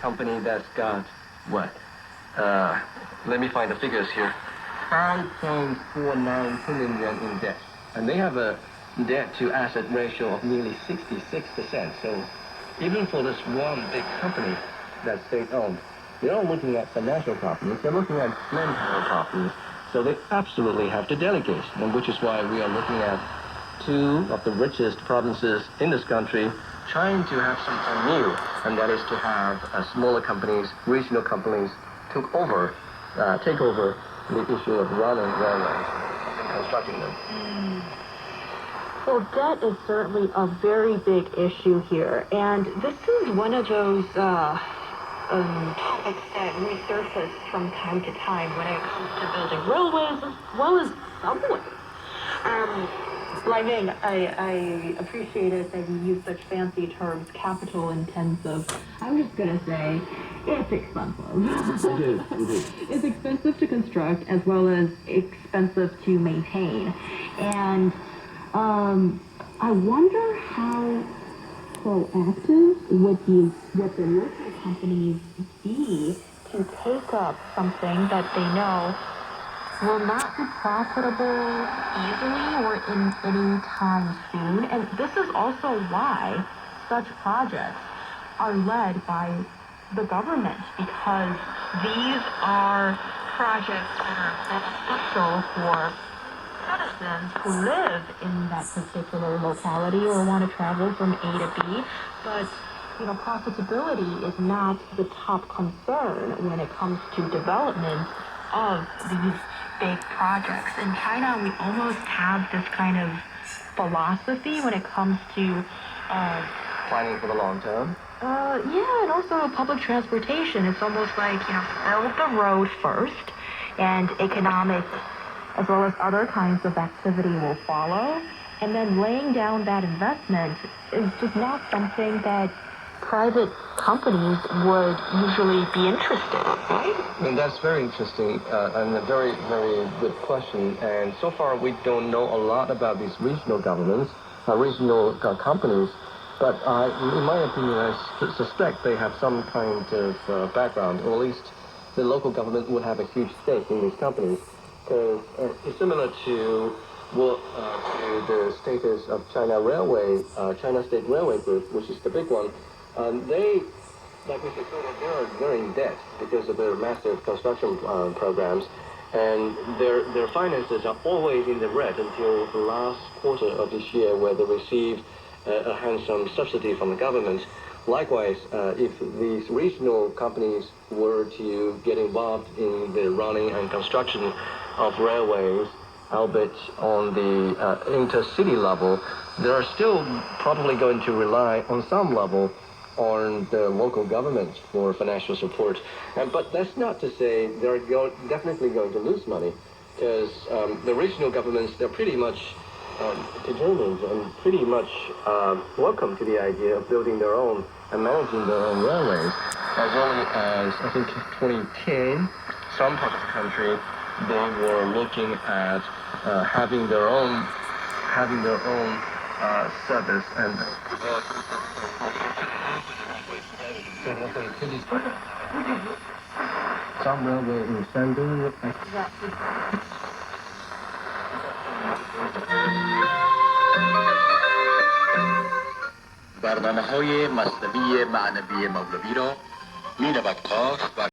company that's got what? Let me find the figures here. 5.49 trillion yuan in debt. And they have a debt to asset ratio of nearly 66%. So even for this one big company that's state-owned, they're not looking at financial properties, they're looking at manpower properties. So they absolutely have to delegate, and which is why we are looking at two of the richest provinces in this country trying to have something new, and that is to have smaller companies, regional companies, take over the issue of running railways and constructing them. Well, debt is certainly a very big issue here, and this is one of those topics that resurface from time to time when it comes to building railways as well as subways. Ling, I appreciated that you use such fancy terms, capital intensive. I'm just going to say it's expensive. It is. It's expensive to construct as well as expensive to maintain. And I wonder how proactive would the local companies be to take up something that they know will not be profitable easily or in any time soon. And this is also why such projects are led by the government, because these are projects that are beneficial for citizens who live in that particular locality or want to travel from A to B. But profitability is not the top concern when it comes to development of these big projects. In China, we almost have this kind of philosophy when it comes to Planning for the long term. and also public transportation. It's almost like, build the road first, and economic as well as other kinds of activity will follow. And then laying down that investment is just not something that private companies would usually be interested in, right? And that's very interesting and a very, very good question. And so far, we don't know a lot about these regional governments, regional companies. But in my opinion, I suspect they have some kind of background, or at least the local government would have a huge stake in these companies. Because it's similar to the status of China State Railway Group, which is the big one. They, like we said, they're in debt because of their massive construction programs, and their finances are always in the red until the last quarter of this year, where they receive a handsome subsidy from the government. Likewise, if these regional companies were to get involved in the running and construction of railways, albeit on the intercity level, they are still probably going to rely on some level on the local government for financial support. But that's not to say they're definitely going to lose money, because the regional governments, they're pretty much determined and pretty much welcome to the idea of building their own and managing their own railways. As early as, I think, 2010, some parts of the country, they were looking at having their own service and some railway in Shandong. برنامه‌های مصنوی معنوی مولوی را می‌نود خواست و